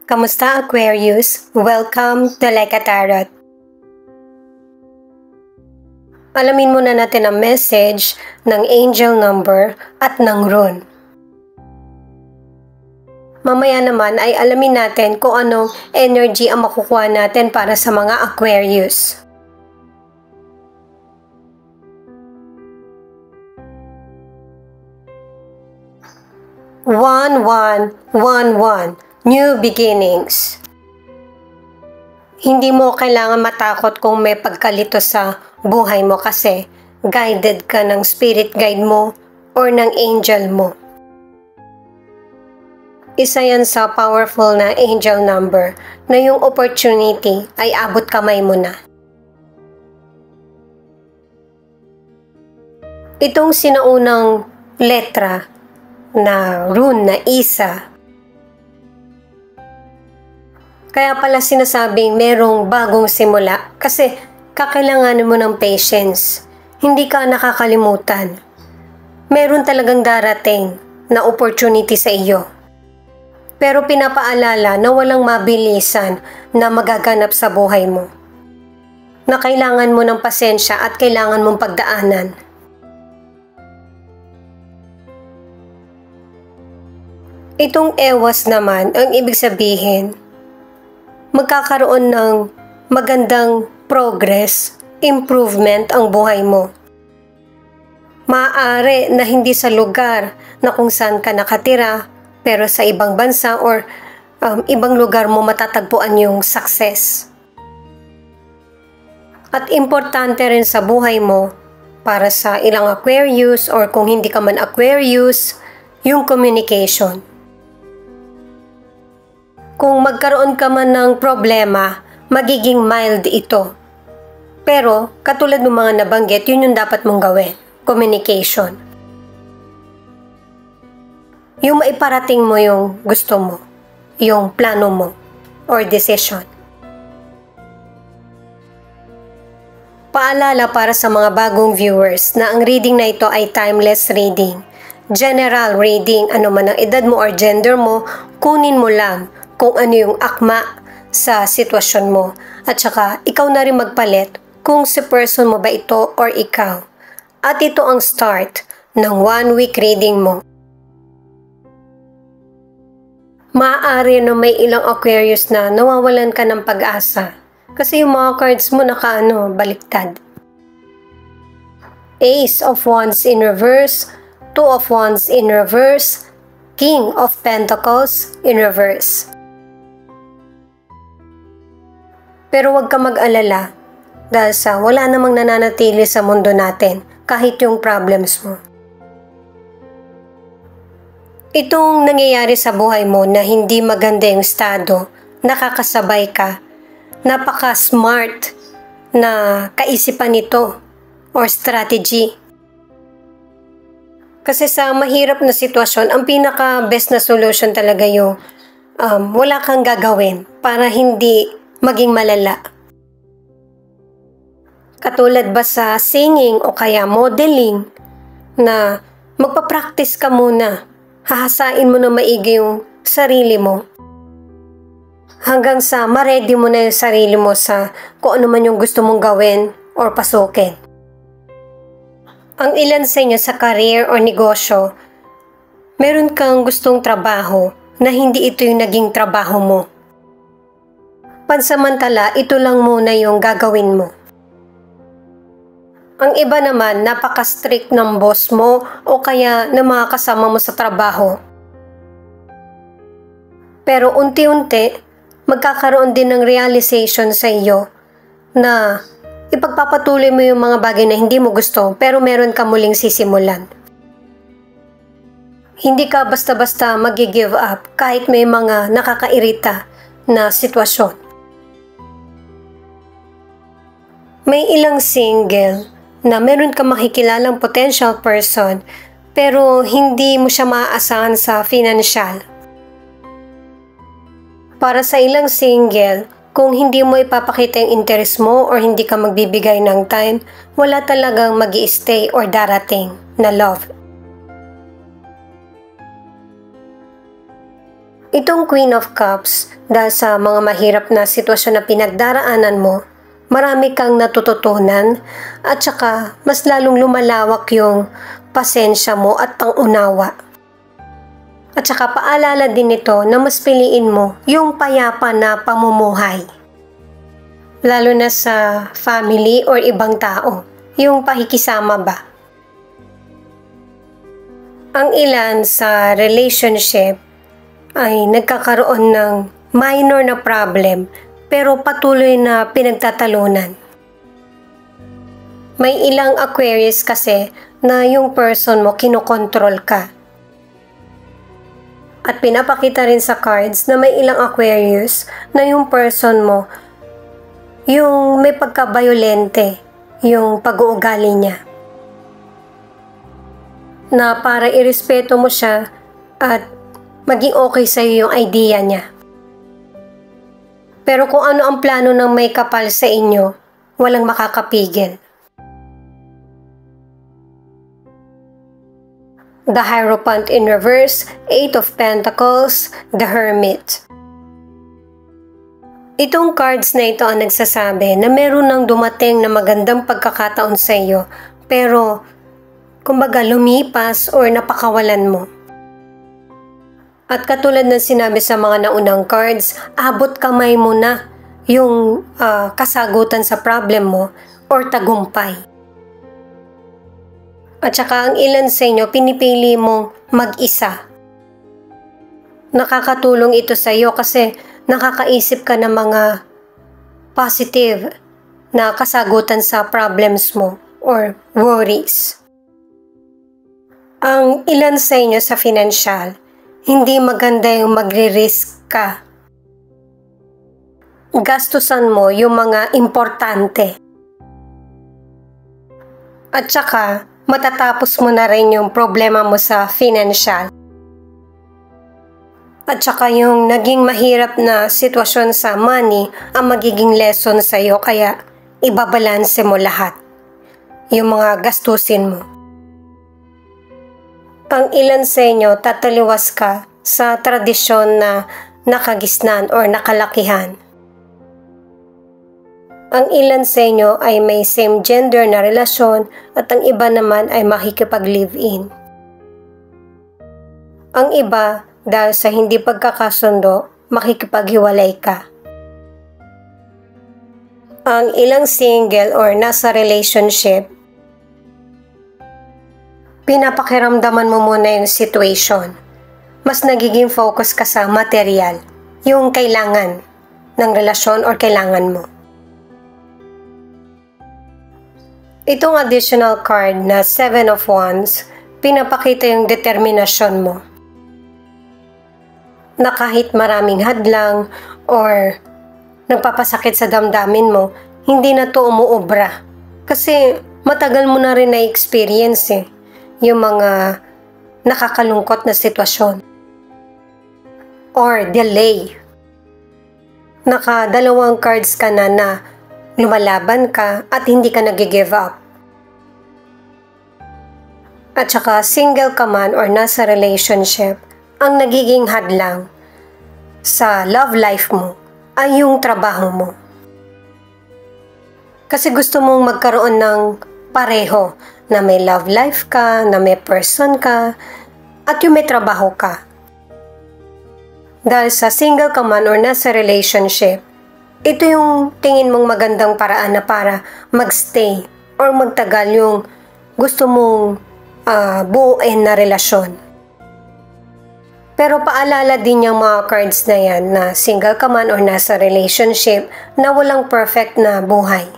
Kamusta Aquarius? Welcome to Like a Tarot. Alamin muna natin ang message ng angel number at ng rune. Mamaya naman ay alamin natin kung anong energy ang makukuha natin para sa mga Aquarius. One, 1, New beginnings. Hindi mo kailangan matakot kung may pagkalito sa buhay mo kasi guided ka ng spirit guide mo or ng angel mo. Isa yan sa powerful na angel number na yung opportunity ay abot kamay mo na. Itong sinaunang letra na rune na isa. Kaya pala sinasabing merong bagong simula kasi kakailanganin mo ng patience. Hindi ka nakakalimutan. Meron talagang darating na opportunity sa iyo. Pero pinapaalala na walang mabilisan na magaganap sa buhay mo. Na kailangan mo ng pasensya at kailangan mong pagdaanan. Itong ewas naman, ang ibig sabihin, magkakaroon ng magandang progress, improvement ang buhay mo. Maaari na hindi sa lugar na kung saan ka nakatira, pero sa ibang bansa or ibang lugar mo matatagpuan yung success. At importante rin sa buhay mo, para sa ilang Aquarius or kung hindi ka man Aquarius, yung communication. Kung magkaroon ka man ng problema, magiging mild ito. Pero, katulad ng mga nabanggit, yun yung dapat mong gawin. Communication. Yung maiparating mo yung gusto mo, yung plano mo, or decision. Paalala para sa mga bagong viewers na ang reading na ito ay timeless reading. General reading, ano man ang edad mo or gender mo, kunin mo lang kung ano yung akma sa sitwasyon mo. At saka, ikaw na rin magpalit kung si person mo ba ito or ikaw. At ito ang start ng 1 week reading mo. Maaari na may ilang Aquarius na nawawalan ka ng pag-asa. Kasi yung mga cards mo baliktad. Ace of Wands in reverse, Two of Wands in reverse, King of Pentacles in reverse. Pero huwag ka mag-alala dahil sa wala namang nananatili sa mundo natin kahit yung problems mo. Itong nangyayari sa buhay mo na hindi maganda yung estado, nakakasabay ka, napaka-smart na kaisipan nito or strategy. Kasi sa mahirap na sitwasyon, ang pinaka-best na solution talaga yung wala kang gagawin para hindi maging malala. Katulad ba sa singing o kaya modeling na magpa-practice ka muna, hahasain mo na maigi yung sarili mo hanggang sa ma-ready mo na yung sarili mo sa kung ano man yung gusto mong gawin or pasukin. Ang ilan sa inyo sa career o negosyo, meron kang gustong trabaho na hindi ito yung naging trabaho mo. Pansamantala, ito lang muna yung gagawin mo. Ang iba naman, napaka-strict ng boss mo o kaya ng mga kasama mo sa trabaho. Pero unti-unti, magkakaroon din ng realization sa iyo na ipagpapatuloy mo yung mga bagay na hindi mo gusto pero meron ka muling sisimulan. Hindi ka basta-basta mag-give up kahit may mga nakakairita na sitwasyon. May ilang single na meron ka makikilalang potential person pero hindi mo siya maaasahan sa financial. Para sa ilang single, kung hindi mo ipapakita yung interest mo or hindi ka magbibigay ng time, wala talagang mag-i-stay or darating na love. Itong Queen of Cups, dahil sa mga mahirap na sitwasyon na pinagdaraanan mo, marami kang natututunan at saka mas lalong lumalawak yung pasensya mo at pangunawa. At saka paalala din ito na mas piliin mo yung payapa na pamumuhay. Lalo na sa family or ibang tao, yung pakikisama ba. Ang ilan sa relationship ay nagkakaroon ng minor na problem pero patuloy na pinagtatalunan. May ilang Aquarius kasi na yung person mo kinokontrol ka. At pinapakita rin sa cards na may ilang Aquarius na yung person mo yung may pagka-violente yung pag-uugali niya. Na para irespeto mo siya at maging okay sa'yo yung idea niya. Pero kung ano ang plano ng may kapal sa inyo, walang makakapigil. The Hierophant in reverse, 8 of Pentacles, the Hermit. Itong cards na ito ang nagsasabi na meron nang dumating na magandang pagkakataon sa iyo, pero kumbaga lumipas or napakawalan mo. At katulad ng sinabi sa mga naunang cards, abot kamay mo na yung kasagutan sa problem mo or tagumpay. At saka ang ilan sa inyo, pinipili mong mag-isa. Nakakatulong ito sa iyo kasi nakakaisip ka ng mga positive na kasagutan sa problems mo or worries. Ang ilan sa inyo sa financial, hindi maganda yung magre-risk ka. Gastusan mo yung mga importante. At saka, matatapos mo na rin yung problema mo sa financial. At saka yung naging mahirap na sitwasyon sa money ang magiging lesson sa iyo, kaya ibabalanse mo lahat. Yung mga gastusin mo. Ang ilan sa inyo tataliwas ka sa tradisyon na nakagisnan or nakalakihan. Ang ilan sa inyo ay may same gender na relasyon at ang iba naman ay makikipag-live-in. Ang iba, dahil sa hindi pagkakasundo, makikipaghiwalay ka. Ang ilang single or nasa relationship, pinapakiramdaman mo muna yung situation. Mas nagiging focus ka sa material, yung kailangan ng relasyon or kailangan mo. Itong additional card na 7 of Wands, pinapakita yung determinasyon mo. Na kahit maraming hadlang or nagpapasakit sa damdamin mo, hindi na to umuobra. Kasi matagal mo na rin na-experience yung mga nakakalungkot na sitwasyon. Or delay. Nakadalawang cards ka na lumalaban ka at hindi ka nag-give up. At saka single ka man or nasa relationship, ang nagiging hadlang sa love life mo ay yung trabaho mo. Kasi gusto mong magkaroon ng pareho na may love life ka, na may person ka, at yung may trabaho ka. Dahil sa single ka man or nasa relationship, ito yung tingin mong magandang paraan na para magstay or magtagal yung gusto mong buuin na relasyon. Pero paalala din yung mga cards na yan na single ka man or nasa relationship na walang perfect na buhay.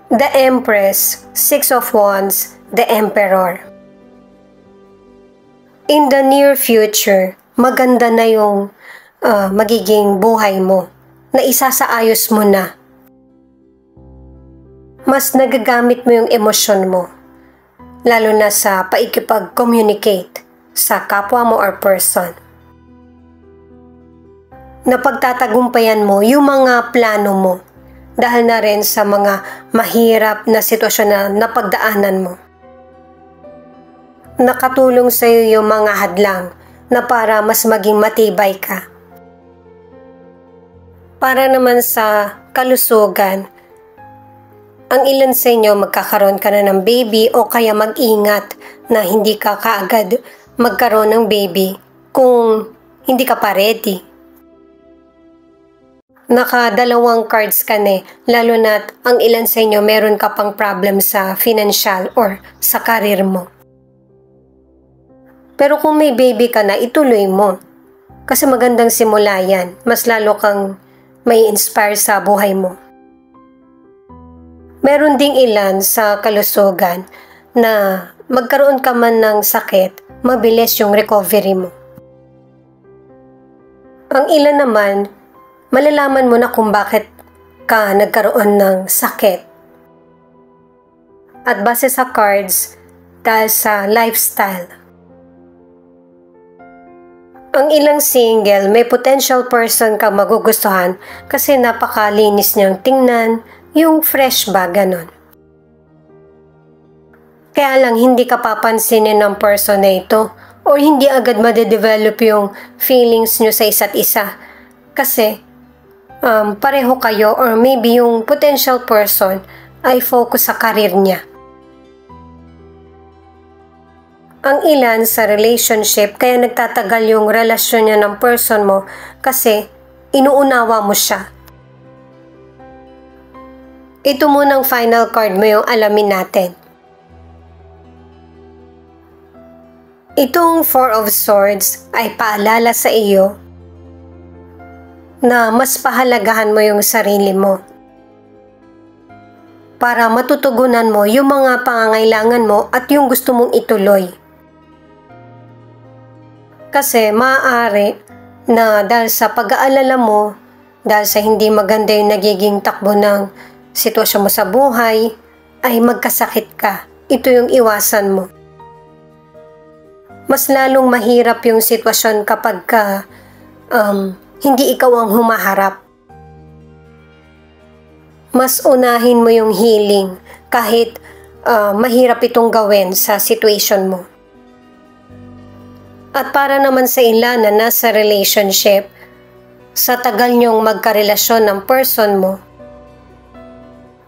The Empress, 6 of Wands, the Emperor. In the near future, maganda na yung magiging buhay mo na isasaayos mo na. Mas nagagamit mo yung emosyon mo, lalo na sa paikipag-communicate sa kapwa mo or person. Napagtatagumpayan mo yung mga plano mo dahil na rin sa mga mahirap na sitwasyon na napagdaanan mo. Nakatulong sa iyo yung mga hadlang na para mas maging matibay ka. Para naman sa kalusugan, ang ilan sa inyo magkakaroon ka na ng baby o kaya mag-ingat na hindi ka kaagad magkaroon ng baby kung hindi ka pa ready. Nakadalawang cards ka na lalo na't ang ilan sa inyo meron ka pang problem sa financial or sa karir mo. Pero kung may baby ka na, ituloy mo. Kasi magandang simula yan. Mas lalo kang may inspire sa buhay mo. Meron ding ilan sa kalusugan na magkaroon ka man ng sakit, mabilis yung recovery mo. Ang ilan naman, malalaman mo na kung bakit ka nagkaroon ng sakit. At base sa cards, dahil sa lifestyle. Ang ilang single, may potential person kang magugustuhan kasi napakalinis niyang tingnan, yung fresh ba, ganon. Kaya lang hindi ka papansinin ng person na ito or hindi agad madedevelop yung feelings nyo sa isa't isa. Kasi pareho kayo or maybe yung potential person ay focus sa karir niya. Ang ilan sa relationship kaya nagtatagal yung relasyon niya ng person mo kasi inuunawa mo siya. Ito munang final card mo yung alamin natin. Itong Four of Swords ay paalala sa iyo na mas pahalagahan mo yung sarili mo para matutugunan mo yung mga pangangailangan mo at yung gusto mong ituloy. Kasi maaari na dahil sa pag-aalala mo, dahil sa hindi maganda yung nagiging takbo ng sitwasyon mo sa buhay, ay magkasakit ka. Ito yung iwasan mo. Mas lalong mahirap yung sitwasyon kapag hindi ikaw ang humaharap. Mas unahin mo yung healing kahit mahirap itong gawin sa situation mo. At para naman sa ilan na nasa relationship, sa tagal niyong magkarelasyon ng person mo,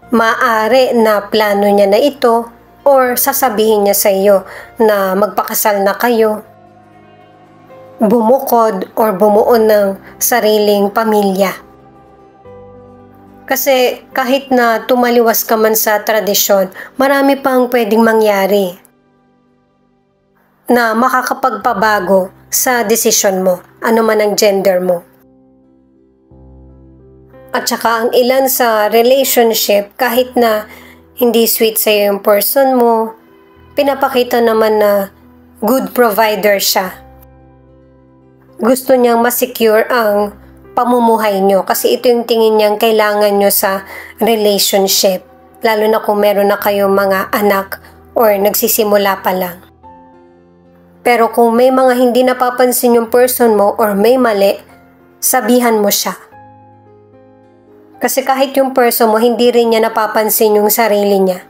maaari na plano niya na ito or sasabihin niya sa iyo na magpakasal na kayo, bumukod or bumuo ng sariling pamilya. Kasi kahit na tumaliwas ka man sa tradisyon, marami pang pwedeng mangyari na makakapagpabago sa desisyon mo, ano man ang gender mo. At saka ang ilan sa relationship, kahit na hindi sweet sa'yo yung person mo, pinapakita naman na good provider siya. Gusto niyang ma-secure ang pamumuhay nyo kasi ito yung tingin niyang kailangan nyo sa relationship, lalo na kung meron na kayong mga anak or nagsisimula pa lang. Pero kung may mga hindi napapansin yung person mo or may mali, sabihan mo siya. Kasi kahit yung person mo, hindi rin niya napapansin yung sarili niya.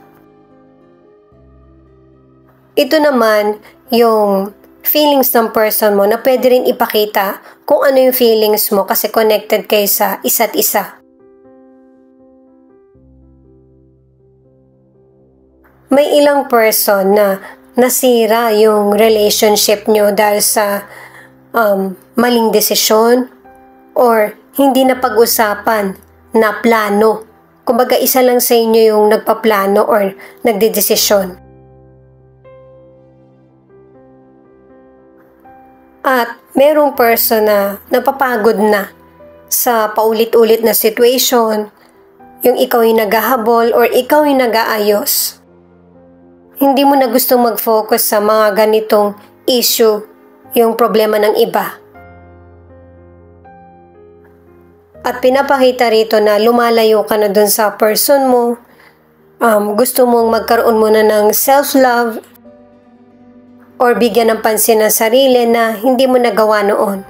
Ito naman yung feelings ng person mo na pwede rin ipakita kung ano yung feelings mo kasi connected kayo sa isa't isa. May ilang person na nasira yung relationship nyo dahil sa maling desisyon or hindi na pag-usapan na plano. Kumbaga isa lang sa inyo yung nagpaplano or nagdedesisyon. At merong person na napapagod na sa paulit-ulit na situation, yung ikaw yung naghahabol or ikaw yung nag-aayos. Hindi mo na gustong mag-focus sa mga ganitong issue, yung problema ng iba. At pinapakita rito na lumalayo ka na dun sa person mo, gusto mong magkaroon muna ng self-love or bigyan ng pansin ng sarili na hindi mo nagawa noon.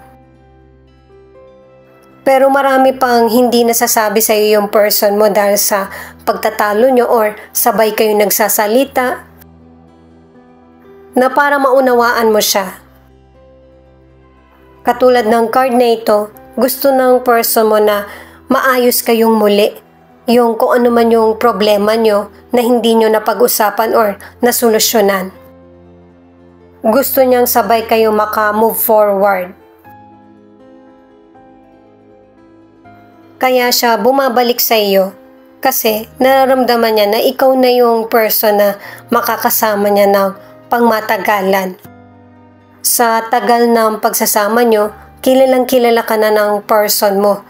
Pero marami pang hindi nasasabi sa iyo yung person mo dahil sa pagtatalo nyo or sabay kayo nagsasalita, na para maunawaan mo siya. Katulad ng card na ito, gusto ng person mo na maayos kayong muli. Yung kung ano man yung problema nyo na hindi nyo napag-usapan or nasolusyonan. Gusto niyang sabay kayo maka-move forward. Kaya siya bumabalik sa iyo kasi nararamdaman niya na ikaw na yung person na makakasama niya ng pangmatagalan. Sa tagal ng pagsasama nyo, kilalang kilala ka na ng person mo.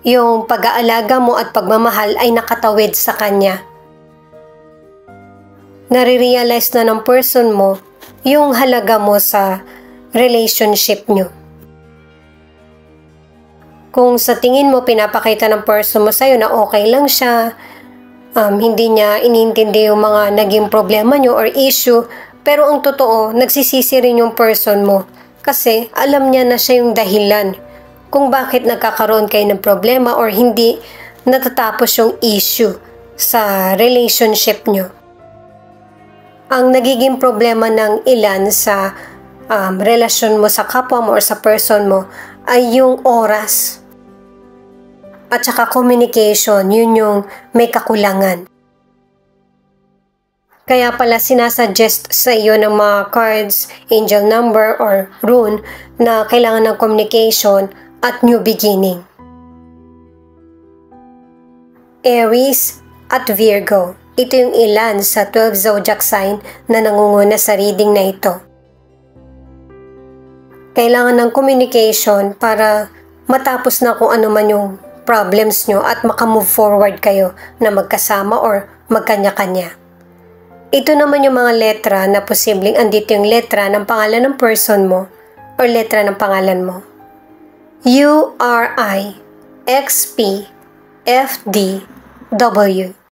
Yung pag-aalaga mo at pagmamahal ay nakatawid sa kanya. Nare-realize na ng person mo yung halaga mo sa relationship nyo. Kung sa tingin mo pinapakita ng person mo sa'yo na okay lang siya, hindi niya iniintindi yung mga naging problema nyo or issue, pero ang totoo, nagsisisi rin yung person mo kasi alam niya na siya yung dahilan kung bakit nagkakaroon kayo ng problema or hindi natatapos yung issue sa relationship nyo. Ang nagiging problema ng ilan sa relasyon mo sa kapwa mo or sa person mo ay yung oras. At saka communication, yun yung may kakulangan. Kaya pala sinasuggest sa iyo ng mga cards, angel number or rune na kailangan ng communication at new beginning. Aries at Virgo. Ito yung ilan sa 12 zodiac sign na nangunguna sa reading na ito. Kailangan ng communication para matapos na kung ano man yung problems nyo at makamove forward kayo na magkasama or magkanya-kanya. Ito naman yung mga letra na posibleng andito yung letra ng pangalan ng person mo or letra ng pangalan mo. U, R, I, X, P, F, D, W.